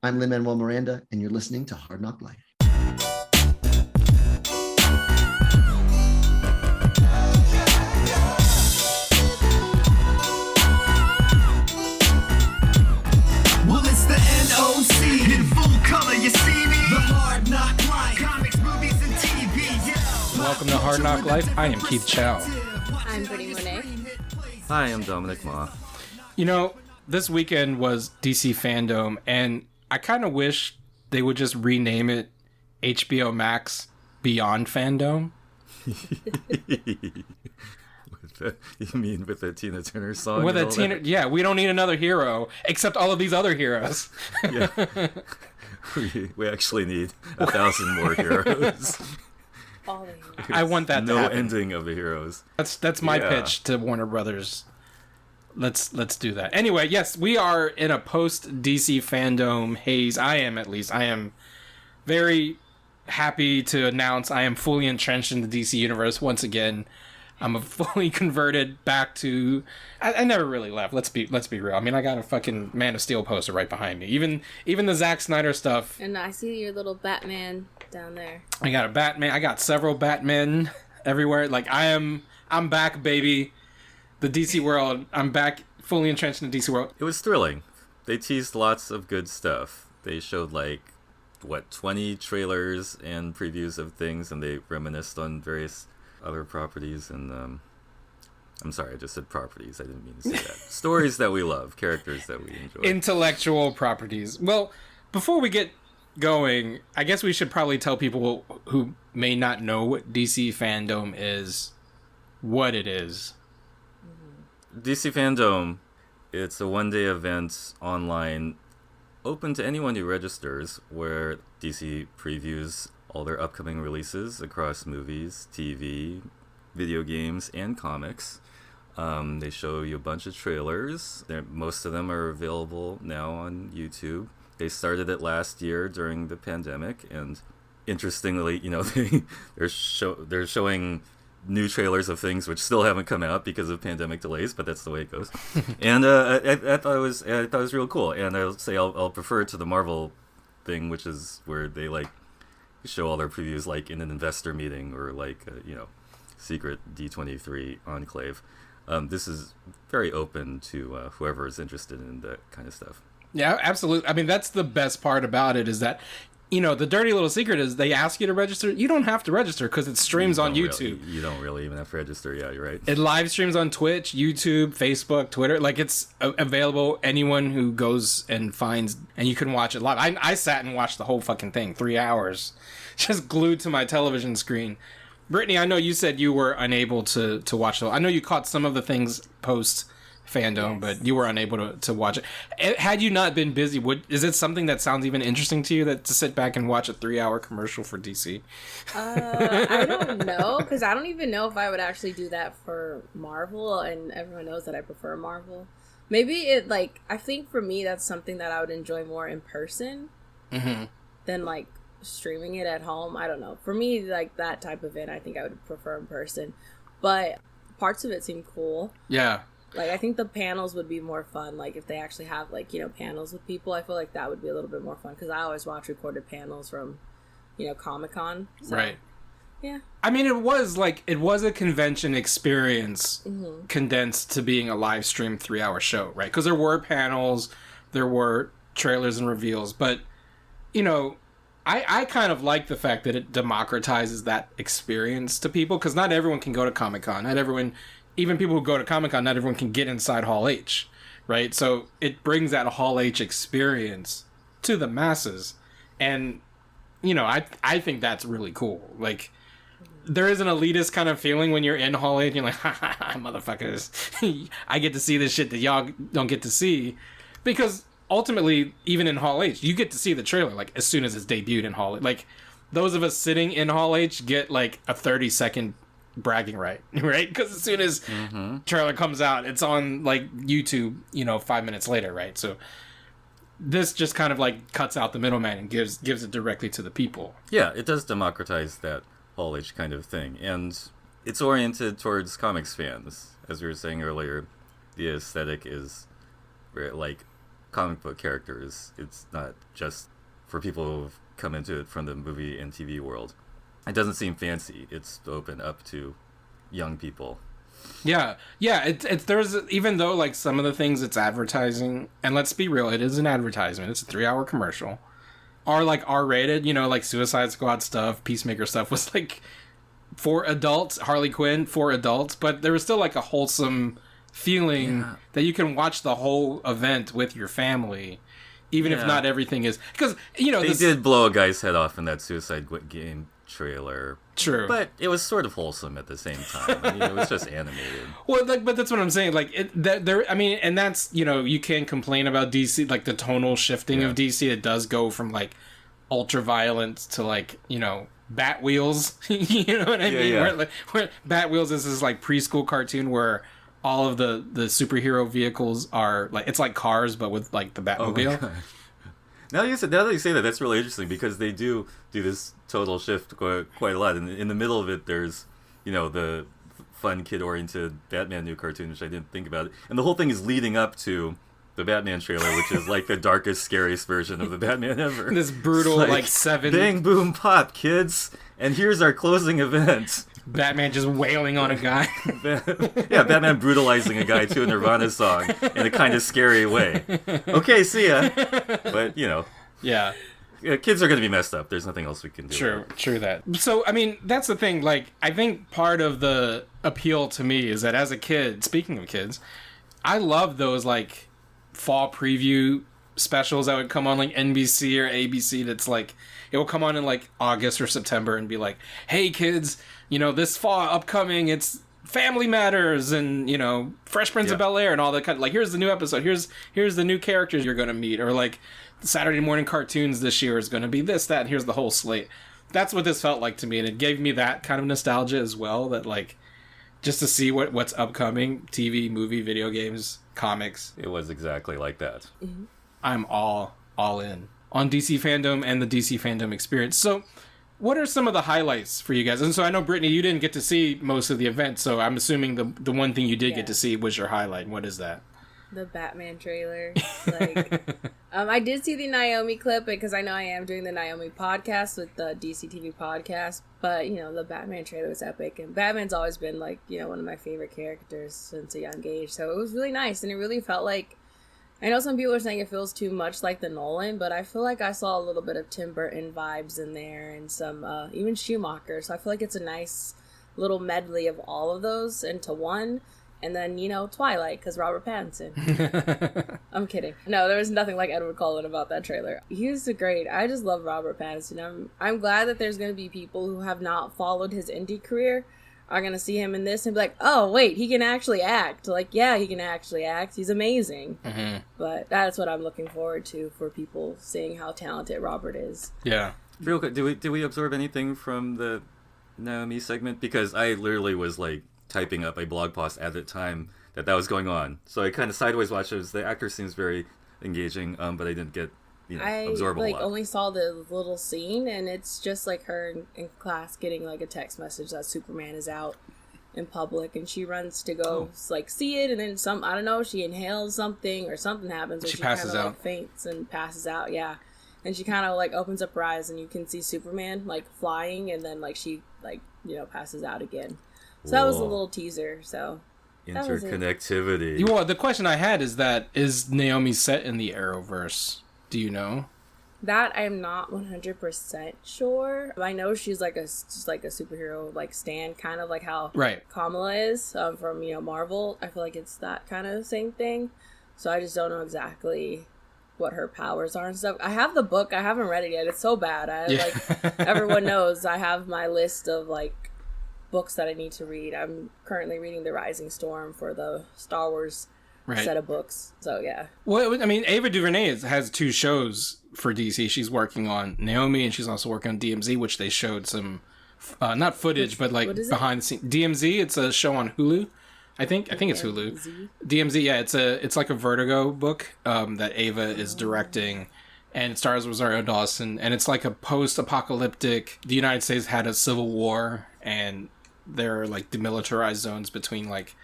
I'm Lin-Manuel Miranda, and you're listening to Hard NOC Life. Well, it's the NOC in full color, you see me? The Hard NOC Life, comics, movies, and TV, yeah. Welcome to Hard NOC Life. I am Keith Chow. I'm Brittany Monet. Hi, I'm Dominic Ma. You know, this weekend was DC FanDome, and I kind of wish they would just rename it HBO Max Beyond FanDome. You mean with the Tina Turner song? With a Tina, yeah, we don't need another hero except all of these other heroes. Yeah. we actually need 1,000 more heroes. All the heroes. I want that to No happen. ending of the heroes. That's my pitch to Warner Brothers. Let's do that. Anyway, yes, we are in a post DC FanDome haze. I am, at least. I am very happy to announce I am fully entrenched in the DC universe once again. I'm fully converted back to. I never really left. Let's be real. I mean, I got a fucking Man of Steel poster right behind me. Even the Zack Snyder stuff. And I see your little Batman down there. I got a Batman. I got several Batmen everywhere. Like I'm back, baby. The DC world. I'm back, fully entrenched in the DC world. It was thrilling. They teased lots of good stuff. They showed 20 trailers and previews of things, and they reminisced on various other properties. And I'm sorry, I just said properties. I didn't mean to say that. Stories that we love, characters that we enjoy. Intellectual properties. Well, before we get going, I guess we should probably tell people who may not know what DC FanDome is, what it is. DC FanDome, it's a one-day event online open to anyone who registers, where DC previews all their upcoming releases across movies, TV, video games, and comics. They show you a bunch of trailers. Most of them are available now on YouTube. They started it last year during the pandemic, and interestingly, they're showing new trailers of things which still haven't come out because of pandemic delays, but that's the way it goes. And I thought it was real cool. And I'll say I'll prefer it to the Marvel thing, which is where they show all their previews in an investor meeting or secret D23 enclave. This is very open to whoever is interested in that kind of stuff. Yeah, absolutely. I mean, that's the best part about it, is that the dirty little secret is they ask you to register. You don't have to register because it streams on YouTube. You don't really even have to register. Yeah, you're right. It live streams on Twitch, YouTube, Facebook, Twitter. It's available. Anyone who goes and finds, and you can watch it live. I sat and watched the whole fucking thing, 3 hours, just glued to my television screen. Brittany, I know you said you were unable to watch it. I know you caught some of the things post FanDome, yes, but you were unable to watch it. Had you not been busy, is it something that sounds even interesting to you, that to sit back and watch a 3-hour commercial for DC? I don't know, because I don't even know if I would actually do that for Marvel, and everyone knows that I prefer Marvel. Maybe I think for me that's something that I would enjoy more in person than streaming it at home. I don't know. For me, that type of event, I think I would prefer in person. But parts of it seem cool. Yeah. I think the panels would be more fun. If they actually have, panels with people, I feel like that would be a little bit more fun. Because I always watch recorded panels from, Comic-Con. So, right. Yeah. I mean, it was a convention experience condensed to being a live stream 3-hour show, right? Because there were panels, there were trailers and reveals. But, I kind of like the fact that it democratizes that experience to people. Because not everyone can go to Comic-Con. Not everyone... Even people who go to Comic-Con, not everyone can get inside Hall H, right? So it brings that Hall H experience to the masses. And, I think that's really cool. There is an elitist kind of feeling when you're in Hall H. You're like, ha ha ha, motherfuckers. I get to see this shit that y'all don't get to see. Because ultimately, even in Hall H, you get to see the trailer, as soon as it's debuted in Hall H. Those of us sitting in Hall H get, a 30-second bragging right? Because as soon as trailer comes out, it's on YouTube 5 minutes later, right? So this just kind of cuts out the middleman and gives it directly to the people. Yeah, it does democratize that Hall H kind of thing, and it's oriented towards comics fans. As we were saying earlier, the aesthetic is very, comic book characters. It's not just for people who've come into it from the movie and TV world. It doesn't seem fancy. It's open up to young people. Yeah. It's there's, even though like some of the things it's advertising, and let's be real, it is an advertisement. It's a 3-hour commercial. Are like R-rated, you know, like Suicide Squad stuff, Peacemaker stuff was like for adults, Harley Quinn for adults, but there was still like a wholesome feeling that you can watch the whole event with your family, even if not everything is, because you know they did blow a guy's head off in that Suicide Game trailer. True, but it was sort of wholesome at the same time. I mean, it was just animated. Well, like, but that's what I'm saying. Like, I mean, and that's, you know, you can't complain about DC, like the tonal shifting of DC. It does go from like ultra violence to like, you know, Bat Wheels. You know what I mean? Yeah. Where Bat Wheels is this like preschool cartoon where all of the superhero vehicles are like, it's like Cars but with like the Batmobile. Oh now that you say that, that's really interesting because they do this total shift quite a lot. In the middle of it, there's, you know, the fun kid-oriented Batman new cartoon, which I didn't think about. And the whole thing is leading up to the Batman trailer, which is like the darkest, scariest version of the Batman ever. This brutal, like 7... Bang, boom, pop, kids! And here's our closing event. Batman just wailing on a guy. Yeah, Batman brutalizing a guy to a Nirvana song in a kind of scary way. Okay, see ya. But, you know. Yeah. Kids are going to be messed up. There's nothing else we can do. True that. So, I mean, that's the thing. Like, I think part of the appeal to me is that as a kid, speaking of kids, I love those, like, fall preview specials that would come on, like, NBC or ABC that's, like, it will come on in, like, August or September and be like, hey, kids, you know, this fall upcoming, it's Family Matters and, you know, Fresh Prince of Bel-Air and all that kind of, like, here's the new episode, here's the new characters you're going to meet, or, like, Saturday morning cartoons this year is going to be this, that, and here's the whole slate. That's what this felt like to me, and it gave me that kind of nostalgia as well, that, like, just to see what's upcoming, TV, movie, video games, comics. It was exactly like that. Mm-hmm. I'm all in on DC Fandome and the DC Fandom experience. So, what are some of the highlights for you guys? And so I know, Brittany, you didn't get to see most of the event, so I'm assuming the one thing you did get to see was your highlight. What is that? The Batman trailer. Like, I did see the Naomi clip because I know I am doing the Naomi podcast with the DC TV podcast, but, you know, the Batman trailer was epic, and Batman's always been, like, you know, one of my favorite characters since a young age, so it was really nice, and it really felt like, I know some people are saying it feels too much like the Nolan, but I feel like I saw a little bit of Tim Burton vibes in there, and some, even Schumacher, so I feel like it's a nice little medley of all of those into one. And then, you know, Twilight, because Robert Pattinson. I'm kidding. No, there was nothing like Edward Cullen about that trailer. He was great. I just love Robert Pattinson. I'm glad that there's going to be people who have not followed his indie career are going to see him in this and be like, oh, wait, he can actually act. Like, yeah, he can actually act. He's amazing. Mm-hmm. But that's what I'm looking forward to for people seeing how talented Robert is. Yeah. Real quick, did we absorb anything from the Naomi segment? Because I literally was, like, typing up a blog post at the time that was going on, so I kind of sideways watched it. The actor seems very engaging, but I didn't get, you know, absorb a lot. I only saw the little scene, and it's just like her in class getting like a text message that Superman is out in public, and she runs to go like see it, and then I don't know, she inhales something or something happens, or she passes out, like, faints and passes out. Yeah, and she kind of like opens up her eyes, and you can see Superman like flying, and then like she like, you know, passes out again. So that was a little teaser, so... Interconnectivity. Well, the question I had is Naomi set in the Arrowverse? Do you know? That I am not 100% sure. I know she's like just like a superhero, like Stan, kind of like how Kamala is from, you know, Marvel. I feel like it's that kind of same thing. So I just don't know exactly what her powers are and stuff. I have the book. I haven't read it yet. It's so bad. Like, everyone knows I have my list of, like, books that I need to read. I'm currently reading The Rising Storm for the Star Wars set of books. So, yeah. Well, I mean, Ava DuVernay has 2 shows for DC. She's working on Naomi, and she's also working on DMZ, which they showed some, not footage, but, like, behind the scenes. DMZ, it's a show on Hulu. I think it's Hulu. DMZ, yeah, it's like a Vertigo book that Ava is directing, and it stars Rosario Dawson, and it's like a post-apocalyptic, the United States had a civil war, and there are like demilitarized zones between like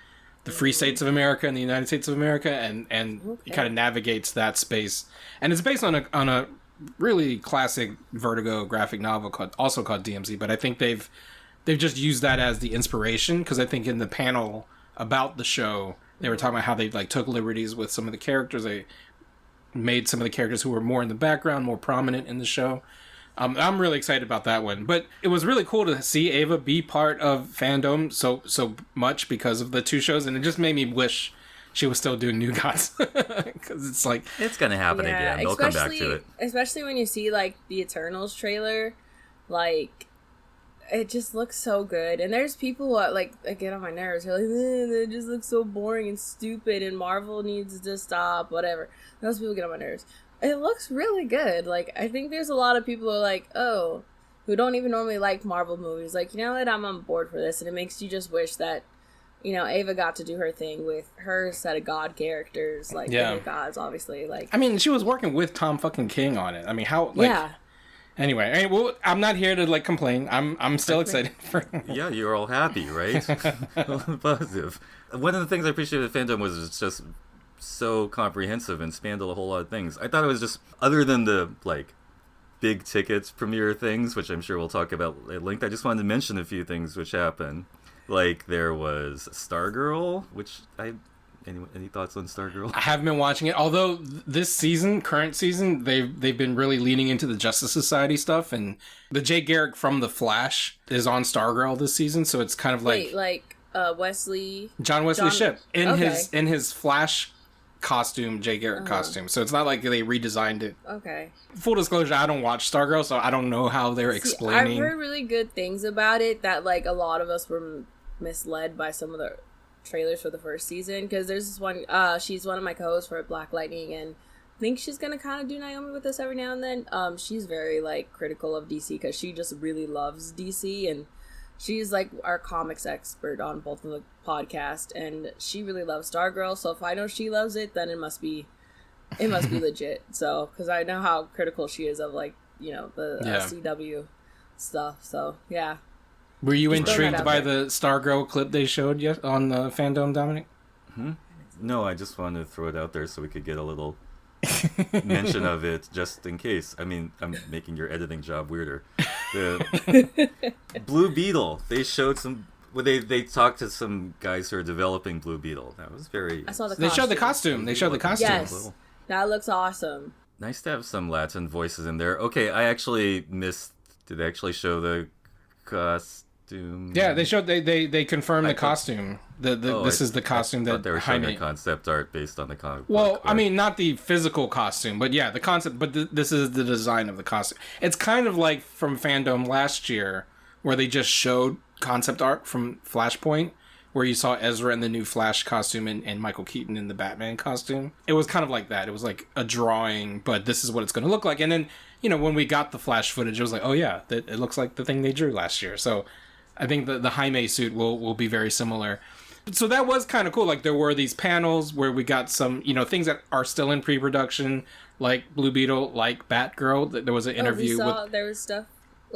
the Free States of America and the United States of America, and Okay. it kind of navigates that space. And it's based on a really classic Vertigo graphic novel called DMZ. But I think they've just used that as the inspiration, because I think in the panel about the show they were talking about how they like took liberties with some of the characters. They made some of the characters who were more in the background more prominent in the show. I'm really excited about that one. But it was really cool to see Ava be part of FanDome so much because of the two shows, and it just made me wish she was still doing New Gods, because it's like It's gonna happen again. They'll come back to it. Especially when you see like the Eternals trailer, like it just looks so good. And there's people who like get on my nerves. They're like, it just looks so boring and stupid, and Marvel needs to stop. Whatever. Those people get on my nerves. It looks really good. Like, I think there's a lot of people who are like, oh, who don't even normally like Marvel movies. Like, you know what? I'm on board for this. And it makes you just wish that, you know, Ava got to do her thing with her set of god characters. Like, the gods, obviously. Like, I mean, she was working with Tom fucking King on it. I mean, how, like... Yeah. Anyway, well, I'm not here to, like, complain. I'm still excited for... Yeah, you're all happy, right? Positive. One of the things I appreciated with FanDome was it's just so comprehensive and spanned a whole lot of things. I thought it was just, other than the like big tickets premiere things, which I'm sure we'll talk about at length, I just wanted to mention a few things which happened. Like there was Stargirl, which any thoughts on Stargirl? I haven't been watching it, although this season, current season, they've been really leaning into the Justice Society stuff, and the Jay Garrick from The Flash is on Stargirl this season, so it's kind of like Wesley... John Wesley Shipp in Okay. his Flash costume, Jay Garrick costume. So it's not like they redesigned it. Okay. Full disclosure, I don't watch Stargirl, so I don't know how they're explaining. I've heard really good things about it, that like a lot of us were misled by some of the trailers for the first season, because there's this one, she's one of my co-hosts for Black Lightning, and I think she's gonna kind of do Naomi with us every now and then. She's very like critical of DC because she just really loves DC, and she's like our comics expert on both of the podcast, and she really loves Stargirl. So if I know she loves it, then it must be legit. So because I know how critical she is of like, you know, the CW stuff. So yeah. Were you Just throwing that intrigued out by there. the Stargirl clip they showed on the FanDome, Dominic? No, I just wanted to throw it out there so we could get a little mention of it, just in case. I mean, I'm making your editing job weirder. The Blue Beetle. They showed some. Well, they talked to some guys who are developing Blue Beetle. That was very. I saw the. They showed the costume. They showed the costume. Yes, that looks awesome. Nice to have some Latin voices in there. Okay, I actually missed. Did they actually show the costume? Yeah, they showed. They confirmed the costume. This is the costume that they were showing Jaime. a concept art based on the comic. Well, book, I mean, not the physical costume, but yeah, the concept. But this is the design of the costume. It's kind of like from FanDome last year, where they just showed concept art from Flashpoint, where you saw Ezra in the new Flash costume and Michael Keaton in the Batman costume. It was kind of like that. It was like a drawing, but this is what it's going to look like. And then, you know, when we got the Flash footage, it was like, oh yeah, it looks like the thing they drew last year. So I think the Jaime suit will be very similar. So that was kind of cool. Like there were these panels where we got some, you know, things that are still in pre-production, like Blue Beetle, like Batgirl. There was an interview with. There was stuff.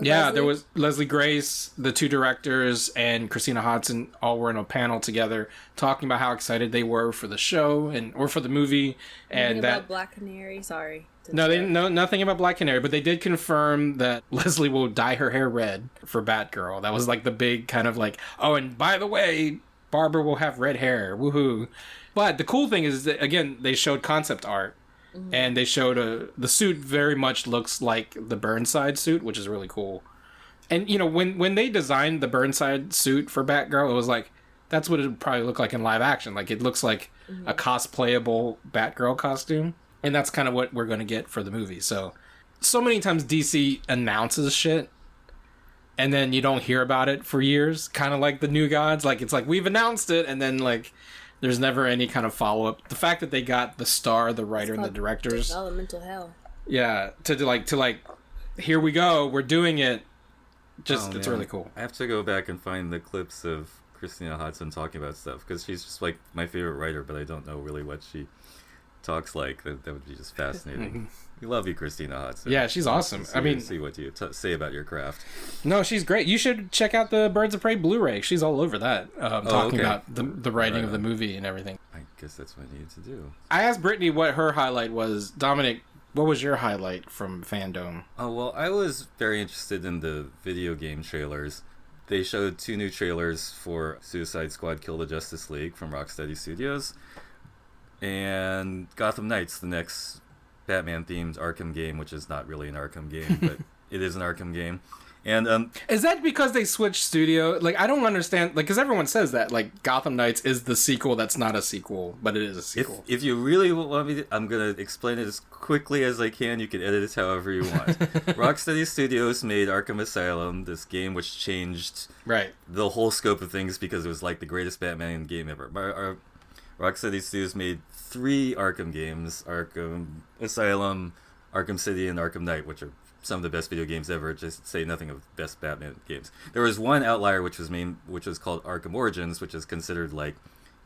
Yeah, Leslie? there was Leslie Grace, the two directors, and Christina Hodson all were in a panel together talking about how excited they were for the show or for the movie, and Anything that about Black Canary. Sorry. no, they didn't know nothing about Black Canary, but they did confirm that Leslie will dye her hair red for Batgirl. That was like the big kind of like, oh, and by the way, Barbara will have red hair. Woohoo! But the cool thing is that again they showed concept art. Mm-hmm. And they showed the suit very much looks like the Burnside suit, which is really cool. And, you know, when they designed the Burnside suit for Batgirl, it was like, that's what it would probably look like in live action. Like, it looks like a cosplayable Batgirl costume. And that's kind of what we're going to get for the movie. So many times DC announces shit, and then you don't hear about it for years. Kind of like the New Gods. Like, it's like, we've announced it, and then, like, there's never any kind of follow-up. The fact that they got the star, the writer, and the directors. Developmental hell. Yeah, to here we go, we're doing it. It's really cool. I have to go back and find the clips of Christina Hodson talking about stuff, because she's just like my favorite writer, but I don't know really what she talks like. That would be just fascinating. We love you, Christina Hodson. Yeah, she's awesome. See what you say about your craft. No, she's great. You should check out the Birds of Prey Blu-ray. She's all over that, talking okay. about the writing of the movie and everything. I guess that's what I needed to do. I asked Brittany what her highlight was. Dominic, what was your highlight from FanDome? Oh, well, I was very interested in the video game trailers. They showed 2 new trailers for Suicide Squad Kill the Justice League from Rocksteady Studios, and Gotham Knights, the next Batman-themed Arkham game, which is not really an Arkham game, but it is an Arkham game. And is that because they switched studio? Like, I don't understand. Like, because everyone says that like Gotham Knights is the sequel that's not a sequel, but it is a sequel. If you really want me to, I'm gonna explain it as quickly as I can. You can edit it however you want. Rocksteady Studios made Arkham Asylum, this game which changed the whole scope of things because it was like the greatest Batman game ever. Rocksteady Studios made 3 Arkham games: Arkham Asylum, Arkham City, and Arkham Knight, which are some of the best video games ever, just say nothing of best Batman games. There was one outlier which was called Arkham Origins, which is considered like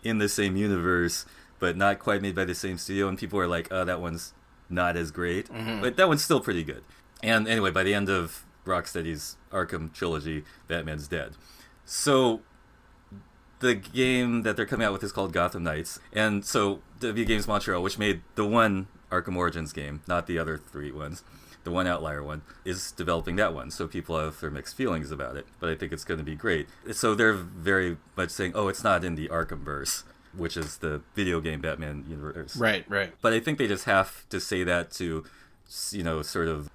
in the same universe but not quite made by the same studio, and people are like, oh, that one's not as great, but that one's still pretty good. And anyway, by the end of Rocksteady's Arkham trilogy, Batman's dead. So the game that they're coming out with is called Gotham Knights, and so WB Games Montreal, which made the one Arkham Origins game, not the other 3 ones, the one outlier one, is developing that one. So people have their mixed feelings about it, but I think it's going to be great. So they're very much saying, oh, it's not in the Arkhamverse, which is the video game Batman universe. Right. But I think they just have to say that to, sort of,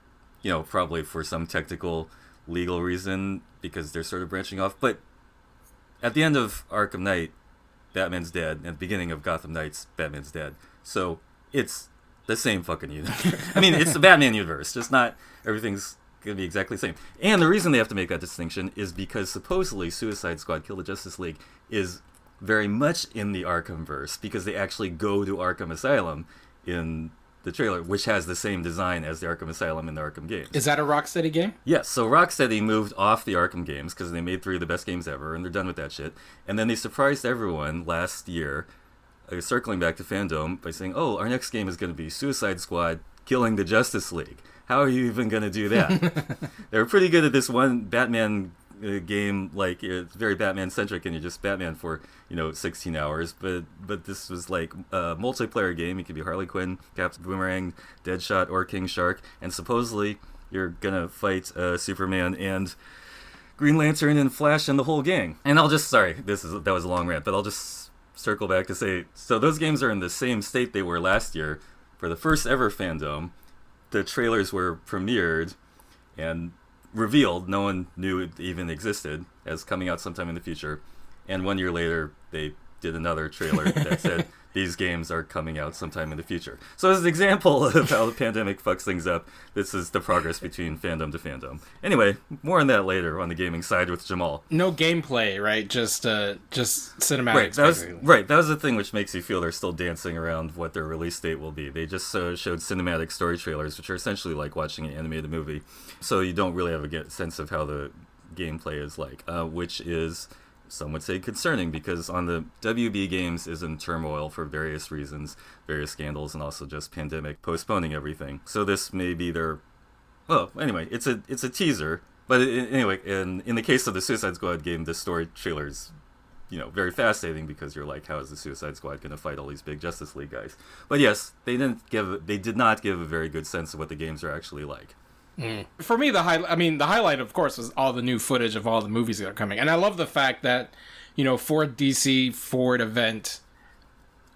probably for some technical legal reason, because they're sort of branching off. But at the end of Arkham Knight, Batman's dead. At the beginning of Gotham Knights, Batman's dead. So it's the same fucking universe. I mean, it's the Batman universe, just not everything's going to be exactly the same. And the reason they have to make that distinction is because supposedly Suicide Squad Kill the Justice League is very much in the Arkhamverse, because they actually go to Arkham Asylum in the trailer, which has the same design as the Arkham Asylum in the Arkham games. Is that a Rocksteady game? Yes, so Rocksteady moved off the Arkham games because they made 3 of the best games ever, and they're done with that shit. And then they surprised everyone last year, circling back to FanDome, by saying, oh, our next game is going to be Suicide Squad Killing the Justice League. How are you even going to do that? They were pretty good at this one Batman game, like it's very Batman-centric, and you're just Batman for 16 hours. But this was like a multiplayer game. You could be Harley Quinn, Captain Boomerang, Deadshot, or King Shark, and supposedly you're gonna fight Superman and Green Lantern and Flash and the whole gang. And that was a long rant, but I'll just circle back to say, so those games are in the same state they were last year. For the first ever FanDome, the trailers were premiered and revealed. No one knew it even existed, as coming out sometime in the future. And 1 year later, they did another trailer that said these games are coming out sometime in the future. So as an example of how the pandemic fucks things up, this is the progress between fandom to fandom. Anyway, more on that later on the gaming side with Jamal. No gameplay, right? Just cinematics. That was the thing which makes you feel they're still dancing around what their release date will be. They just showed cinematic story trailers, which are essentially like watching an animated movie. So you don't really have a sense of how the gameplay is like, which is, some would say, concerning, because on the WB Games is in turmoil for various reasons, various scandals, and also just pandemic postponing everything. So this may be their... Well, anyway, it's a teaser. But anyway, in the case of the Suicide Squad game, the story trailer is, very fascinating, because you're like, how is the Suicide Squad going to fight all these big Justice League guys? But yes, they did not give a very good sense of what the games are actually like. For me, the highlight, of course, was all the new footage of all the movies that are coming. And I love the fact that, for a DC Forward event,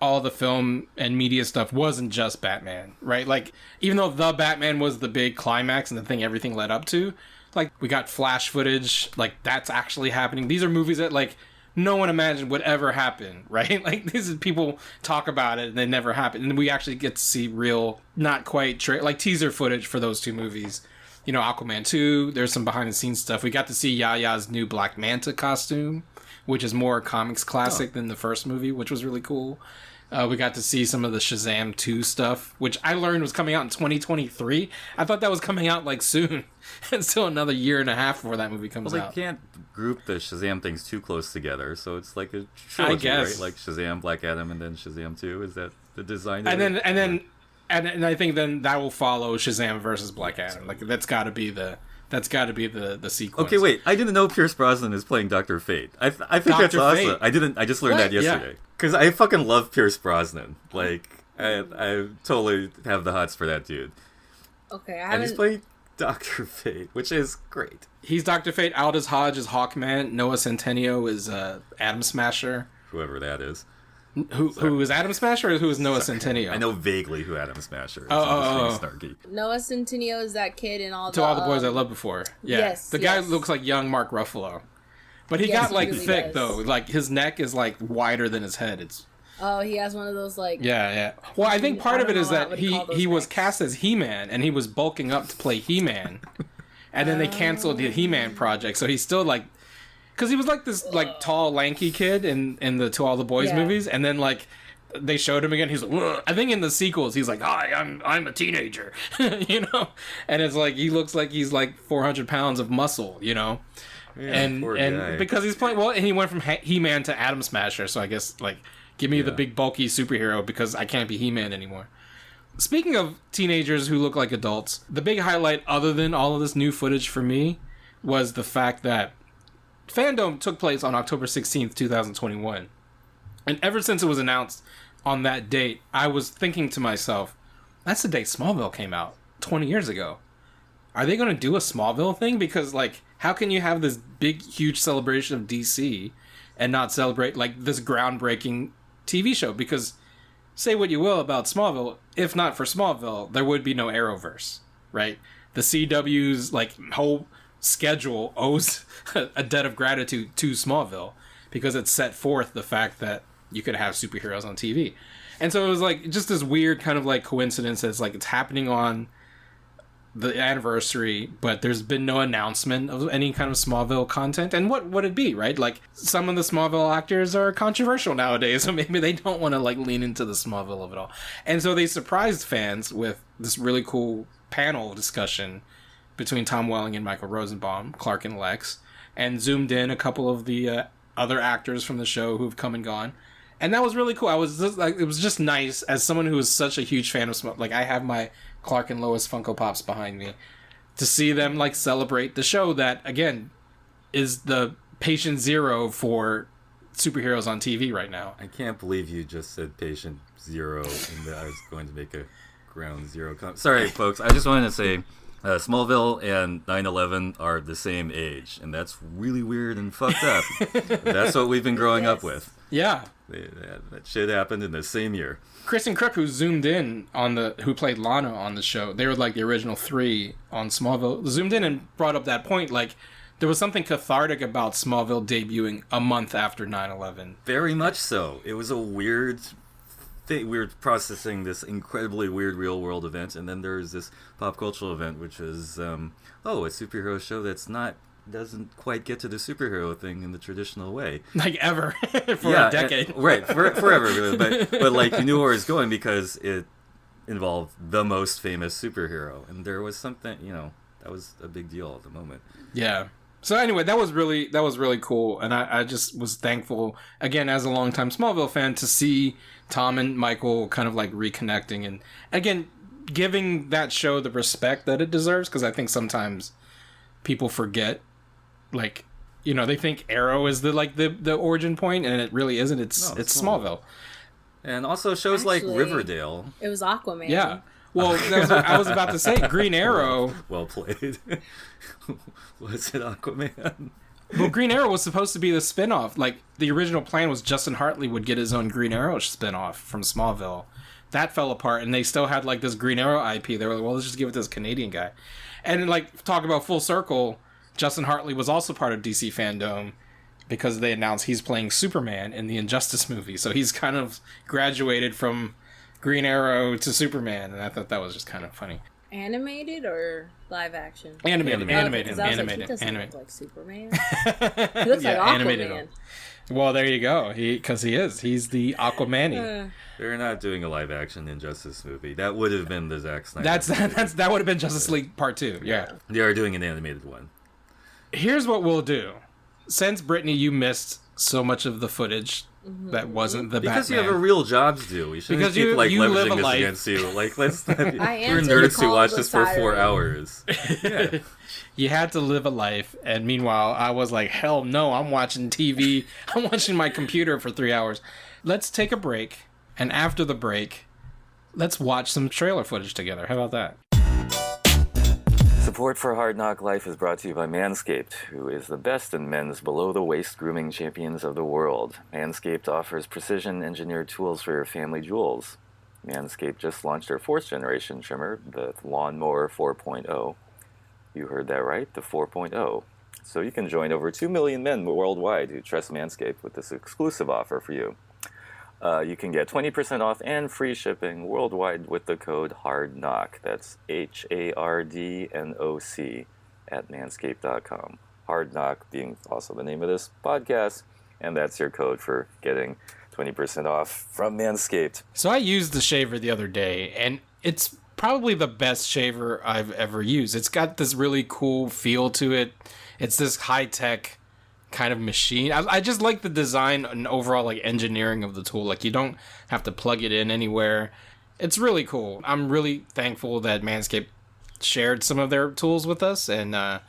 all the film and media stuff wasn't just Batman, right? Like, even though the Batman was the big climax and the thing everything led up to, like, we got Flash footage, like, that's actually happening. These are movies that, like, no one imagined would ever happen, right? Like, these is people talk about it and they never happen. And we actually get to see real, not quite, teaser footage for those 2 movies. Aquaman 2, there's some behind-the-scenes stuff. We got to see Yaya's new Black Manta costume, which is more comics classic than the first movie, which was really cool. We got to see some of the Shazam 2 stuff, which I learned was coming out in 2023. I thought that was coming out like soon. It's still another year and a half before that movie comes Well, out. they can't group the Shazam things too close together, so it's like a trilogy, I guess. right? Like Shazam, Black Adam, and then Shazam 2. Is that the design? And I think then that will follow Shazam versus Black Adam. Like that's got to be the sequence. Okay, wait. I didn't know Pierce Brosnan is playing Dr. Fate. I think that's Dr. awesome. Fate. I didn't. I just learned What? that yesterday. Because I fucking love Pierce Brosnan. Like, I totally have the hots for that dude. Okay, I And he's haven't. playing Dr. Fate, which is great. He's Dr. Fate. Aldous Hodge is Hawkman. Noah Centineo is Atom Smasher. Whoever that is. Who is Atom Smasher or who is Noah Centineo? I know vaguely who Adam Smasher is. Oh, I'm oh, just being snarky. Noah Centineo is that kid in all To the all the boys I loved before. Yeah. Yes, The guy yes. looks like young Mark Ruffalo. But he Yes, got he like really thick does. though. Like his neck is like wider than his head. It's Oh, he has one of those like. yeah. Well, I think part I of it don't is know that what do you call those he was necks? cast as He-Man and he was bulking up to play He-Man. And then they canceled the He-Man project. So he's still like cuz he was like this like tall lanky kid in the To All the Boys Yeah. movies and then like they showed him again. He's like, "Ugh." I think in the sequels, he's like, "Hi, I'm a teenager," you know. And it's like he looks like he's like 400 pounds of muscle, you know. Yeah, poor guy. And because he's playing well, and he went from He-Man to Atom Smasher. So I guess like, give me the big bulky superhero because I can't be He-Man anymore. Speaking of teenagers who look like adults, the big highlight, other than all of this new footage for me, was the fact that FanDome took place on October 16th, 2021. And ever since it was announced on that date, I was thinking to myself, that's the day Smallville came out 20 years ago. Are they going to do a Smallville thing? Because, like, how can you have this big, huge celebration of DC and not celebrate, like, this groundbreaking TV show? Because, say what you will about Smallville, if not for Smallville, there would be no Arrowverse, right? The CW's, like, whole schedule owes a debt of gratitude to Smallville because it set forth the fact that you could have superheroes on TV. And so it was like just this weird kind of like coincidence that's like it's happening on the anniversary, but there's been no announcement of any kind of Smallville content. And what would it be, right? Like some of the Smallville actors are controversial nowadays, so maybe they don't want to like lean into the Smallville of it all. And so they surprised fans with this really cool panel discussion between Tom Welling and Michael Rosenbaum, Clark and Lex, and zoomed in a couple of the other actors from the show who've come and gone. And that was really cool. I was just like, it was just nice as someone who is such a huge fan of Smallville. Like I have my Clark and Lois Funko Pops behind me to see them like celebrate the show that again is the patient zero for superheroes on TV right now. I can't believe you just said patient zero and that I was going to make a ground zero Sorry, folks. I just wanted to say Smallville and 9/11 are the same age, and that's really weird and fucked up. That's what we've been growing up with. Yeah. That shit happened in the same year. Kristen Crook, who zoomed in on who played Lana on the show, they were like the original three on Smallville, zoomed in and brought up that point. Like, there was something cathartic about Smallville debuting a month after 9/11. Very much so. It was a weird thing. We were processing this incredibly weird real world event, and then there's this pop cultural event, which is, a superhero show that's doesn't quite get to the superhero thing in the traditional way. Like, ever. For a decade. Right, forever. Really. But like, you knew where it was going because it involved the most famous superhero. And there was something, that was a big deal at the moment. Yeah. So anyway, that was really cool. And I just was thankful, again, as a longtime Smallville fan, to see Tom and Michael kind of like reconnecting. And again, giving that show the respect that it deserves. Because I think sometimes people forget. Like, they think Arrow is the origin point, and it really isn't. It's Smallville. And also shows like Riverdale. It was Aquaman. Yeah. Well, that's what I was about to say. Green Arrow. Well played. Was it Aquaman? Well, Green Arrow was supposed to be the spinoff. Like, the original plan was Justin Hartley would get his own Green Arrow spinoff from Smallville. That fell apart, and they still had, like, this Green Arrow IP. They were like, well, let's just give it to this Canadian guy. And, like, talk about full circle, Justin Hartley was also part of DC Fandome because they announced he's playing Superman in the Injustice movie. So he's kind of graduated from Green Arrow to Superman, and I thought that was just kind of funny. Animated or live action? Animated. Because I was like, he doesn't look like Superman. He looks like Aquaman. Well, there you go. Because he is. He's the Aquaman. They're not doing a live action Injustice movie. That would have been the Zack Snyder. That would have been Justice League Part 2. Yeah. They are doing an animated one. Here's what we'll do. Since Brittany, you missed so much of the footage that wasn't the because Batman. you have a real job to do. We shouldn't Because keep you leveraging this life. against you. Let's not. I We're answered the nerds who call watch of this the for 4 siren. hours. Yeah. You had to live a life, and meanwhile, I was like, hell no, I'm watching TV. I'm watching my computer for 3 hours. Let's take a break, and after the break, let's watch some trailer footage together. How about that? Support for Hard NOC Life is brought to you by Manscaped, who is the best in men's below-the-waist grooming champions of the world. Manscaped offers precision-engineered tools for your family jewels. Manscaped just launched their 4th-generation trimmer, the Lawnmower 4.0. You heard that right, the 4.0. So you can join over 2 million men worldwide who trust Manscaped with this exclusive offer for you. You can get 20% off and free shipping worldwide with the code HARDNOC. That's HARDNOC at manscaped.com. Hard NOC being also the name of this podcast, and that's your code for getting 20% off from Manscaped. So I used the shaver the other day, and it's probably the best shaver I've ever used. It's got this really cool feel to it. It's this high-tech kind of machine. I just like the design and overall like engineering of the tool. Like you don't have to plug it in anywhere. It's really cool. I'm really thankful that Manscaped shared some of their tools with us, and I'd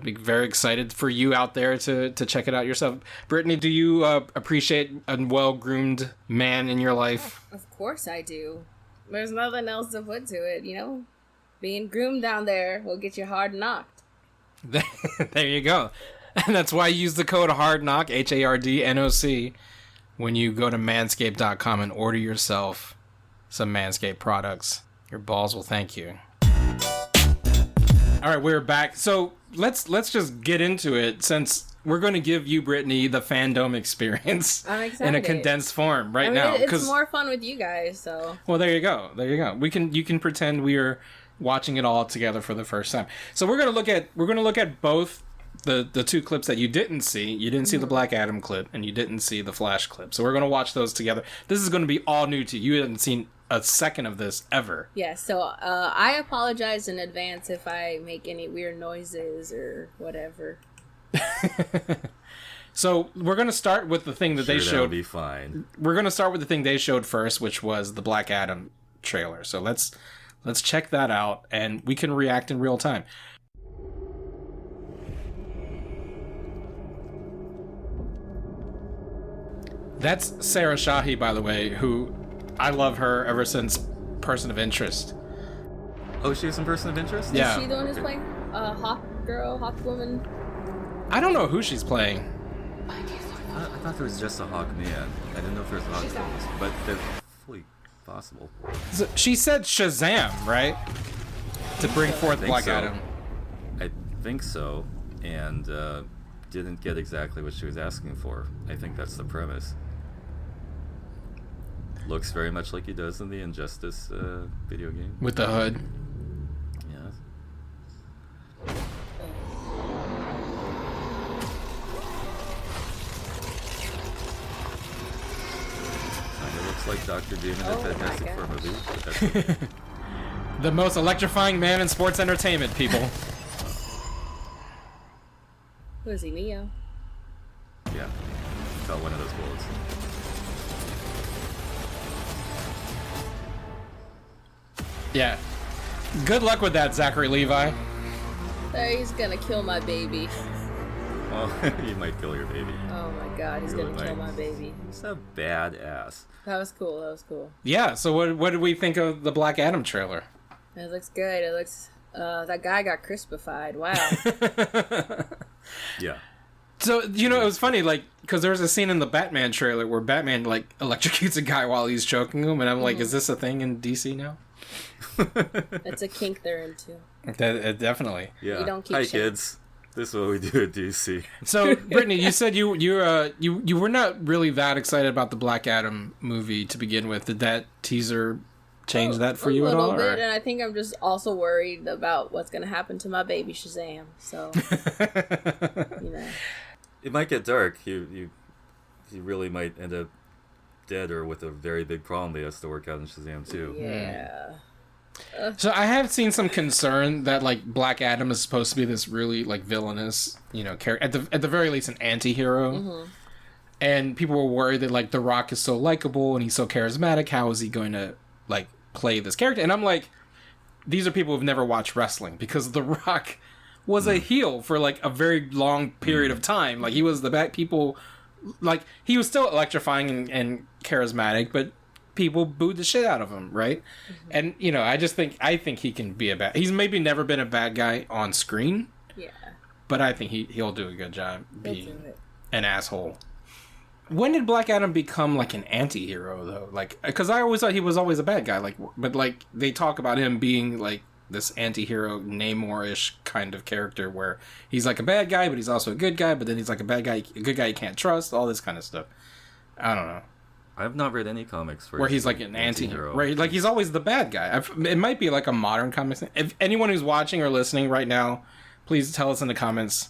be very excited for you out there to check it out yourself. Brittany, do you appreciate a well-groomed man in your life? Of course I do. There's nothing else to put to it, you know? Being groomed down there will get you hard knocked. There you go. And that's why you use the code HARDNOC, HARDNOC, when you go to manscaped.com and order yourself some Manscaped products. Your balls will thank you. All right, we're back. So let's just get into it, since we're going to give you, Brittany, the fandom experience I'm excited. in a condensed form right I mean, now. it's more fun with you guys, so. Well, there you go. You can pretend we are watching it all together for the first time. So we're gonna look at both the two clips that you didn't see. You didn't see the Black Adam clip, and you didn't see the Flash clip. So we're gonna watch those together. This is gonna be all new to you. You hadn't seen a second of this ever. Yeah, so I apologize in advance if I make any weird noises or whatever. So we're gonna start with the thing that they That'll showed. be fine. We're gonna start with the thing they showed first, which was the Black Adam trailer. So let's check that out, and we can react in real time. That's Sarah Shahi, by the way, who I love her ever since Person of Interest. Oh, she was in Person of Interest? Yeah. Is she the one who's playing Hawk Girl, Hawk Woman? I don't know who she's playing. I thought there was just a Hawk Man. I didn't know if there was a Hawk Girl, but that's fully possible. So she said Shazam, right? To bring forth think Black so. Adam. I think so, and didn't get exactly what she was asking for. I think that's the premise. Looks very much like he does in the Injustice video game. With the hood. Yes. Kinda looks like Dr. Doom in a Oh my Fantastic Four gosh. movie, but that's okay. The most electrifying man in sports entertainment, people. Who is he, Neo? Yeah. Felt one of those bullets. Yeah. Good luck with that, Zachary Levi. He's gonna kill my baby. Well, you might kill your baby. Oh my god, he's Really gonna kill might. my baby. He's a badass. That was cool. Yeah, so what did we think of the Black Adam trailer? It looks good. It looks... that guy got crispified. Wow. Yeah. So, you know, it was funny, like, because there was a scene in the Batman trailer where Batman, like, electrocutes a guy while he's choking him, and I'm like, is this a thing in DC now? It's a kink they're into. Definitely. Yeah. You don't keep Hi, shit. kids. This is what we do at DC. So, Brittany, you said you were not really that excited about the Black Adam movie to begin with. Did that teaser change that for you at all? A little Or? bit, and I think I'm just also worried about what's going to happen to my baby Shazam. So, you know. It might get dark. He really might end up dead or with a very big problem they has to work out in Shazam too. Yeah. So I have seen some concern that like Black Adam is supposed to be this really like villainous, you know, character at the very least an anti-hero. And people were worried that like The Rock is so likable and he's so charismatic. How is he going to like play this character? And I'm like, these are people who've never watched wrestling because The Rock was a heel for like a very long period of time. Like he was the back people, like he was still electrifying and charismatic, but people booed the shit out of him, right? And you know, I think he can be he's maybe never been a bad guy on screen. Yeah. But I think he'll do a good job being an asshole. When did Black Adam become like an anti-hero though? Like, because I always thought he was always a bad guy. Like, but like they talk about him being like this anti-hero Namor-ish kind of character where he's like a bad guy, but he's also a good guy. But then he's like a bad guy, a good guy you can't trust. All this kind of stuff. I don't know. I've not read any comics where he's like an anti-hero, right? Like he's always the bad guy. It might be like a modern comic thing. If anyone who's watching or listening right now, please tell us in the comments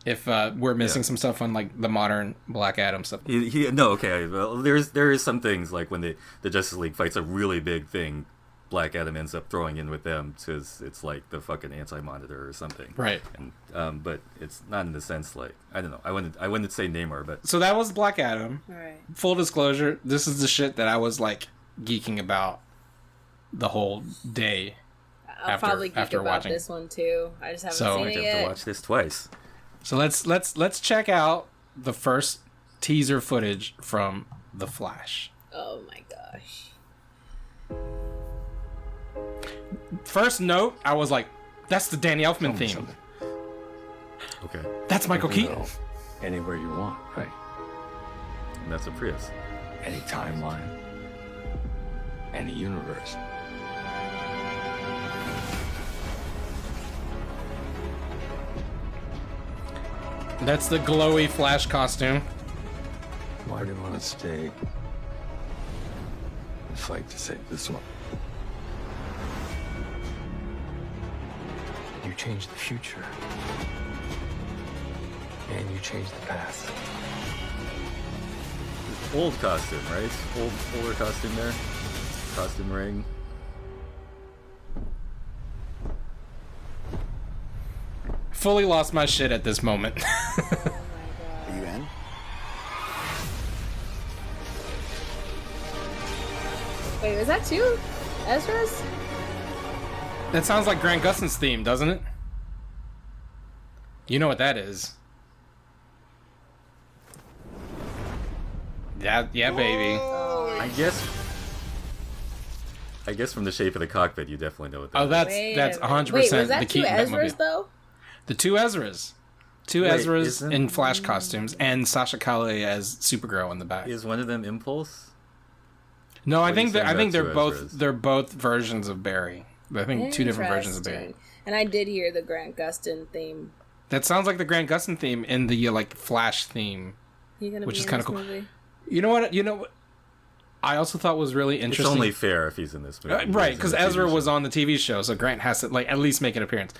if we're missing some stuff on like the modern Black Adam stuff. Okay. Well, there is some things like when the Justice League fights a really big thing, Black Adam ends up throwing in with them because it's like the fucking Anti-Monitor or something, right? And but it's not in the sense like I don't know. I wouldn't say Namor, but so that was Black Adam. Right. Full disclosure, this is the shit that I was like geeking about the whole day. I'll probably geek about watching this one too. I just haven't seen it yet. I have to watch this twice. So let's check out the first teaser footage from The Flash. Oh my gosh. First note, I was like, that's the Danny Elfman theme. Okay. That's Michael Keaton. Anywhere you want, right? And that's a Prius. Any timeline, any universe. That's the glowy Flash costume. Why do you want to stay and fight to save this one? You change the future. And you change the past. Old costume, right? Older costume there. Costume ring. Fully lost my shit at this moment. Are you in? Wait, was that you? Ezra's? That sounds like Grant Gustin's theme, doesn't it? You know what that is. Yeah, baby. I guess from the shape of the cockpit, you definitely know what that is. That's 100% Wait, was that the two Keaton Ezras Batmobile. though? The two Ezras. Wait, in Flash costumes and Sasha Calle as Supergirl in the back. Is one of them Impulse? No, I Or think are you saying they're that's both two Ezras? they're both versions of Barry. I think two different versions of Barry. Interesting. And I did hear the Grant Gustin theme. That sounds like the Grant Gustin theme in the like Flash theme, He gonna which be is in kind of this cool. movie? You know what? I also thought was really interesting. It's only fair if he's in this movie. Right, because Ezra was on. on the TV show, so Grant has to like at least make an appearance.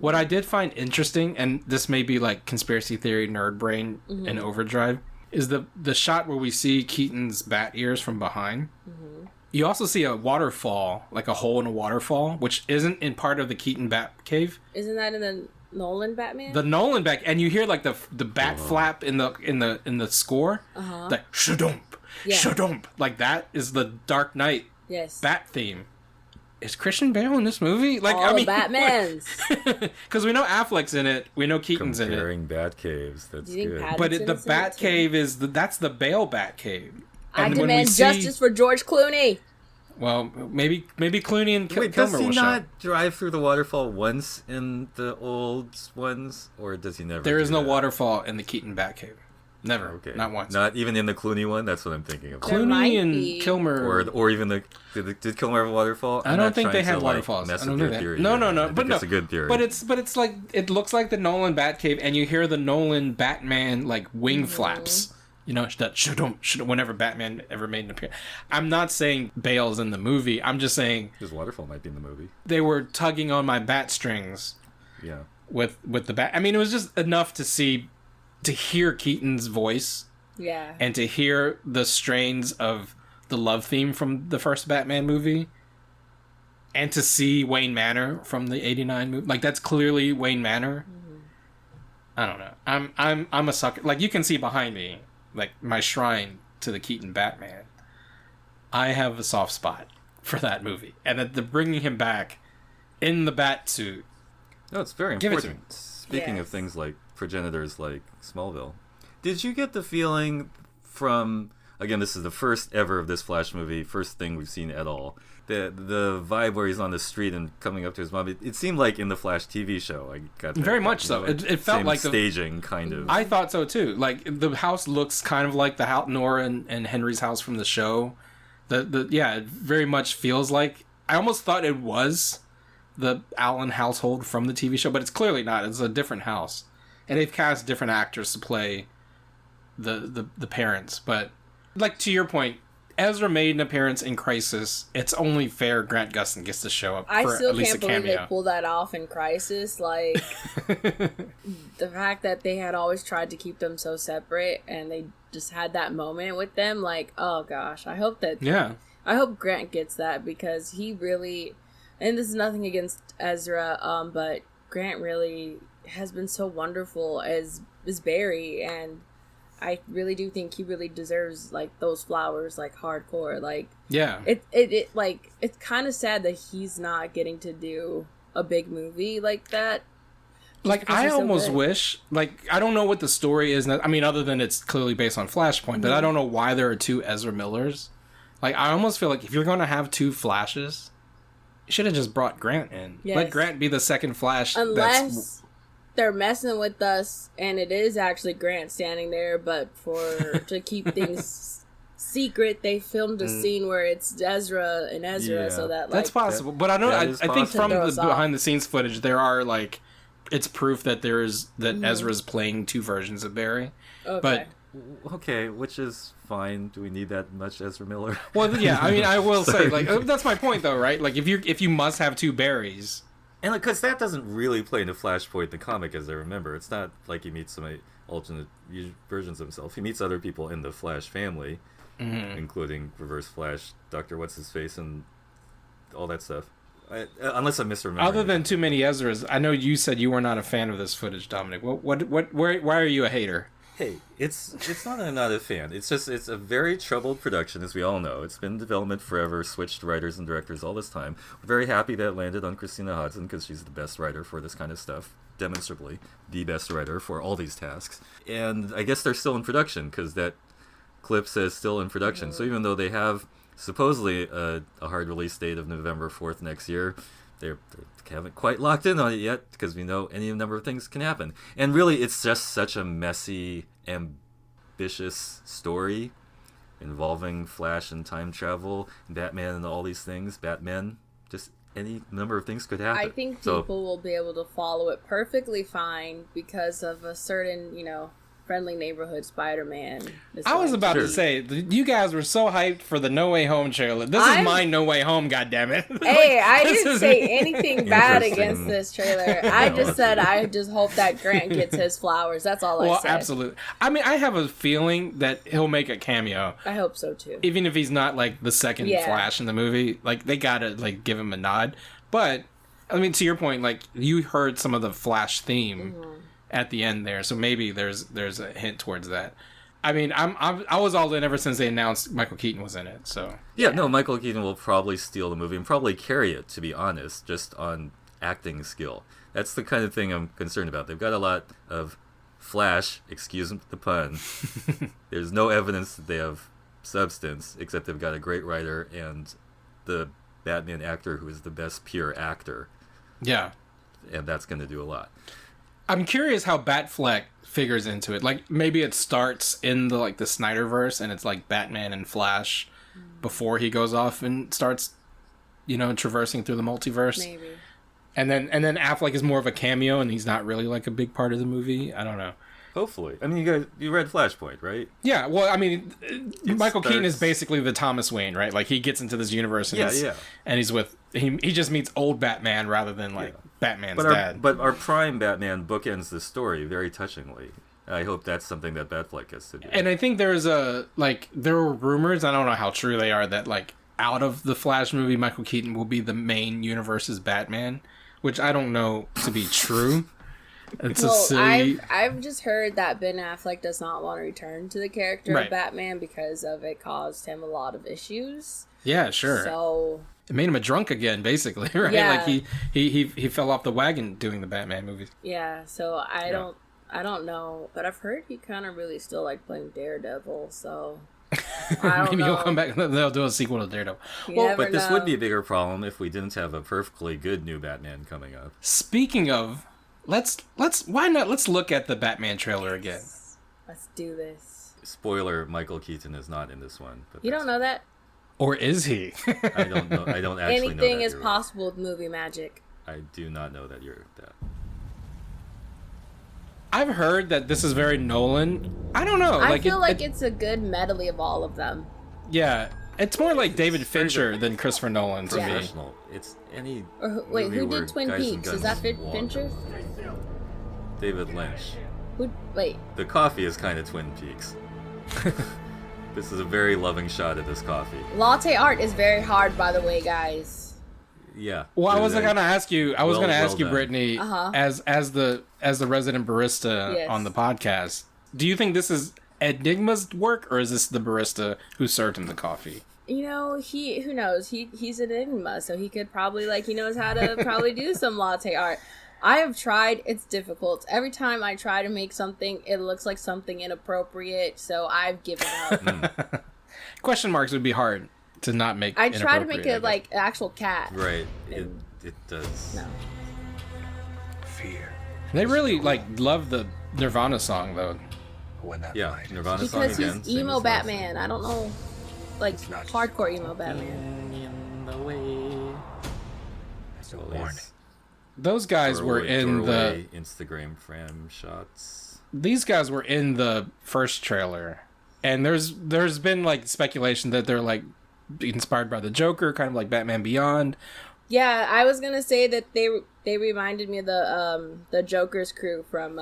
What I did find interesting, and this may be like conspiracy theory nerd brain and overdrive, is the shot where we see Keaton's bat ears from behind. You also see a waterfall, like a hole in a waterfall, which isn't in part of the Keaton bat cave. Isn't that in the Nolan Batman? The Nolan back, and you hear like the bat flap in the score, like shadump, shadump, like that is the Dark Knight bat theme. Is Christian Bale in this movie? Like, all the Batmans. Because we know Affleck's in it, we know Keaton's in it. Comparing bat caves, that's Do you think good. But Pattinson's the in it bat too? cave that's the Bale bat cave. I And when we demand see- justice for George Clooney. Well, maybe Clooney and Wait, does Kilmer he will show. not drive through the waterfall once in the old ones, or does he never? There is do no that? waterfall in the Keaton bat cave. Never. Okay, Not once. Not even in the Clooney one. That's what I'm thinking of. There might Clooney and be. Kilmer. Or even did Kilmer have a waterfall? I I'm don't not think they trying had to, like, waterfalls. mess I don't with know your that. theory No, here. no, no. I think But no, it's a good theory. But it's like it looks like the Nolan Batcave, and you hear the Nolan Batman like wing flaps that should whenever Batman ever made an appearance. I'm not saying Bale's in the movie. I'm just saying His waterfall might be in the movie. they were tugging on my bat strings Yeah. with the bat. I mean, it was just enough to hear Keaton's voice Yeah. and to hear the strains of the love theme from the first Batman movie, and to see Wayne Manor from the '89 movie. Like, that's clearly Wayne Manor. I don't know. I'm a sucker. Like, you can see behind me, like, my shrine to the Keaton Batman. I have a soft spot for that movie, and that the bringing him back in the bat suit. No, it's very Give it to important. Speaking of Yes. things like progenitors like Smallville, did you get the feeling from, again, this is the first ever of this Flash movie, first thing we've seen at all, the vibe where he's on the street and coming up to his mom, it seemed like in the Flash TV show. I got that Very vibe, much so. It felt same like staging kind of. I thought so too. Like, the house looks kind of like the Nora and Henry's house from the show. Yeah, it very much feels like. I almost thought it was the Allen household from the TV show, but it's clearly not. It's a different house, and they've cast different actors to play the parents. But, like, to your point, Ezra made an appearance in Crisis. It's only fair Grant Gustin gets to show up I for still at least can't a believe they cameo. pulled that off in Crisis. Like, the fact that they had always tried to keep them so separate, and they just had that moment with them. Like, oh gosh, I hope Grant gets that, because he really, and this is nothing against Ezra, but Grant really has been so wonderful as Barry, and I really do think he really deserves, like, those flowers, like, hardcore. Like, Yeah. it like, it's kind of sad that he's not getting to do a big movie like that. Like, because I he's so almost good. wish, like, I don't know what the story is. I mean, other than it's clearly based on Flashpoint, but I don't know why there are two Ezra Millers. Like, I almost feel like if you're going to have two Flashes, you should have just brought Grant in. Yes. Let Grant be the second Flash. Unless they're messing with us and it is actually Grant standing there, but to keep things secret, they filmed a scene where it's Ezra and Ezra, Yeah. so that, like, That's possible. But I know, that I is think possible. from To throw the us off. behind the scenes footage, there are, like, it's proof that Ezra's playing two versions of Barry. okay. But Okay, which is fine. Do we need that much Ezra Miller? well, yeah, I mean, I will say, Sorry. like, that's my point, though, right? Like, if you must have two Barrys, And because that doesn't really play into Flashpoint, the comic, as I remember. It's not like he meets some alternate versions of himself. He meets other people in the Flash family, including Reverse Flash, Dr. What's-His-Face, and all that stuff. Unless I'm misremembering. other than too many Ezras, I know you said you were not a fan of this footage, Dominic. Why are you a hater? Hey, it's not that I'm not a fan. It's just, it's a very troubled production, as we all know. It's been in development forever, switched writers and directors all this time. We're very happy that it landed on Christina Hodson, because she's the best writer for this kind of stuff. Demonstrably, the best writer for all these tasks. And I guess they're still in production, because that clip says still in production. So even though they have supposedly a hard release date of November 4th next year, they haven't quite locked in on it yet, because we know any number of things can happen. And really, it's just such a messy, ambitious story involving Flash and time travel, Batman and all these things. Batman, just any number of things could happen. I think people will be able to follow it perfectly fine because of a certain, friendly neighborhood Spider-Man. I was about to say, you guys were so hyped for the No Way Home trailer. This is my No Way Home, goddammit. Hey, I this didn't is- say anything bad Interesting. against this trailer. I just said I just hope that Grant gets his flowers. That's all I Well, said. absolutely. I mean, I have a feeling that he'll make a cameo. I hope so too. Even if he's not, like, the second Yeah. Flash in the movie. Like, they gotta, like, give him a nod. But, I mean, to your point, like, you heard some of the Flash theme at the end there, so maybe there's a hint towards that. I mean, I was all in ever since they announced Michael Keaton was in it, so... Yeah, no, Michael Keaton will probably steal the movie and probably carry it, to be honest, just on acting skill. That's the kind of thing I'm concerned about. They've got a lot of Flash, excuse the pun. There's no evidence that they have substance, except they've got a great writer and the Batman actor who is the best pure actor, Yeah. and that's going to do a lot. I'm curious how Batfleck figures into it. Like, maybe it starts in the Snyderverse, and it's like Batman and Flash before he goes off and starts, traversing through the multiverse. Maybe. And then Affleck is more of a cameo, and he's not really like a big part of the movie. I don't know. Hopefully. I mean, you read Flashpoint, right? Yeah, well, I mean, Michael Keaton is starts- basically the Thomas Wayne, right? Like, he gets into this universe and, and he's with... He just meets old Batman rather than, like, Batman's dad. But our prime Batman bookends the story very touchingly. I hope that's something that Batfleck gets to do. And I think there were rumors, I don't know how true they are, that, like, out of the Flash movie, Michael Keaton will be the main universe's Batman, which I don't know to be true. It's a silly... I've just heard that Ben Affleck does not want to return to the character of Batman because of it caused him a lot of issues. Yeah, sure. So it made him a drunk again, basically, right? Yeah. Like he fell off the wagon doing the Batman movies. Yeah, so I don't know, but I've heard he kind of really still like playing Daredevil. So I don't Maybe know. he'll come back and they'll do a sequel to Daredevil. But this would be a bigger problem if we didn't have a perfectly good new Batman coming up. Speaking of, let's look at the Batman trailer again. Let's do this. Spoiler: Michael Keaton is not in this one. But You don't know that? Or is he? I don't know. I don't actually know Anything that is you're possible with movie magic. right. I do not know that you're that. I've heard that this is very Nolan. I don't know. I feel like it's a good medley of all of them. Yeah, it's more like David Fincher than Christopher Nolan to me. Professional. It's any. Wait, movie who where did Twin guys and Peaks? Is guns that walk. Fincher? David Lynch. Wait. The coffee is kind of Twin Peaks. This is a very loving shot of this coffee. Latte art is very hard, by the way, guys. Yeah. Well, I was gonna ask you. Well you, done. Brittany, Uh-huh. as the resident barista Yes. on the podcast. Do you think this is Enigma's work, or is this the barista who served him the coffee? You know, who knows? He's an enigma, so he could probably he knows how to probably do some latte art. I have tried. It's difficult. Every time I try to make something, it looks like something inappropriate, so I've given up. Question marks would be hard to not make. I try to make inappropriate, it like an actual cat. Right. It does. No. Fear. They really love the Nirvana song though. When that Yeah. light is- Nirvana song Because again. he's same emo as last time. Batman. I don't know, not just hardcore emo Batman. In the way. It's a warning. Those guys were in the. Instagram frame shots. These guys were in the first trailer, and there's been speculation that they're inspired by the Joker, kind of like Batman Beyond. Yeah, I was gonna say that they reminded me of the Joker's crew from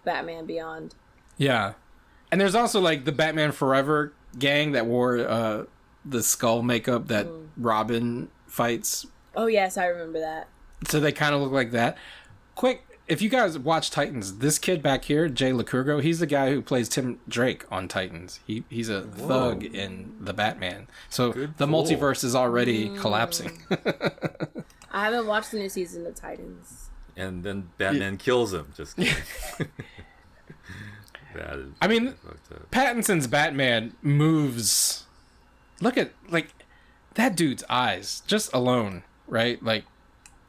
Batman Beyond. Yeah, and there's also the Batman Forever gang that wore the skull makeup that Robin fights. Oh yes, I remember that. So they kind of look like that. Quick, if you guys watch Titans, this kid back here, Jay LaCourgo, he's the guy who plays Tim Drake on Titans. He's a thug in the Batman. So the multiverse is already collapsing. I haven't watched the new season of Titans. And then Batman kills him. Just kidding. That is I mean, fucked up. Pattinson's Batman moves. Look at that dude's eyes, just alone, right?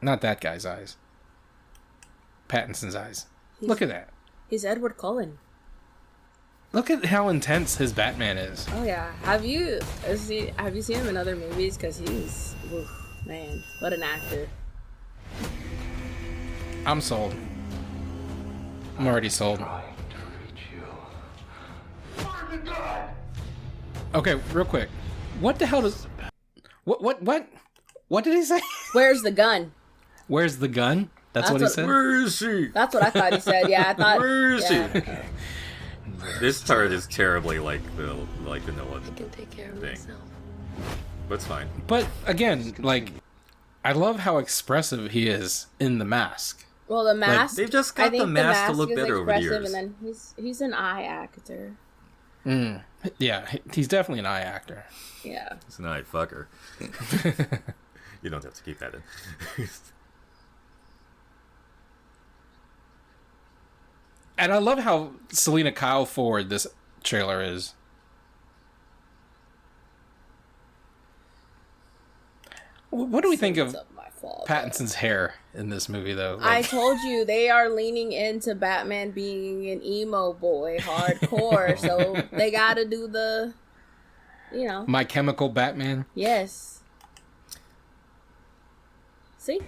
Not that guy's eyes. Pattinson's eyes. Look at that. He's Edward Cullen. Look at how intense his Batman is. Oh yeah. Have you seen him in other movies? Because he's man, what an actor. I'm sold. I'm already sold. Okay, real quick. What the hell does... What did he say? Where's the gun? Where's the gun? That's what he said? Where is she? That's what I thought he said. Yeah, I thought. Where is yeah. she? This part is terribly like the Noah Can take care of thing. himself. But it's fine. But again, I love how expressive he is in the mask. Well, the mask. they've just I got think the mask to look is better over the expressive, years. And then he's an eye actor. Yeah, he's definitely an eye actor. Yeah. It's an eye fucker. You don't have to keep that in. And I love how Selena Kyle forward this trailer is. What do we think of My fault. Pattinson's hair in this movie, though? I told you they are leaning into Batman being an emo boy, hardcore. So they got to do the, My Chemical Batman. Yes. See?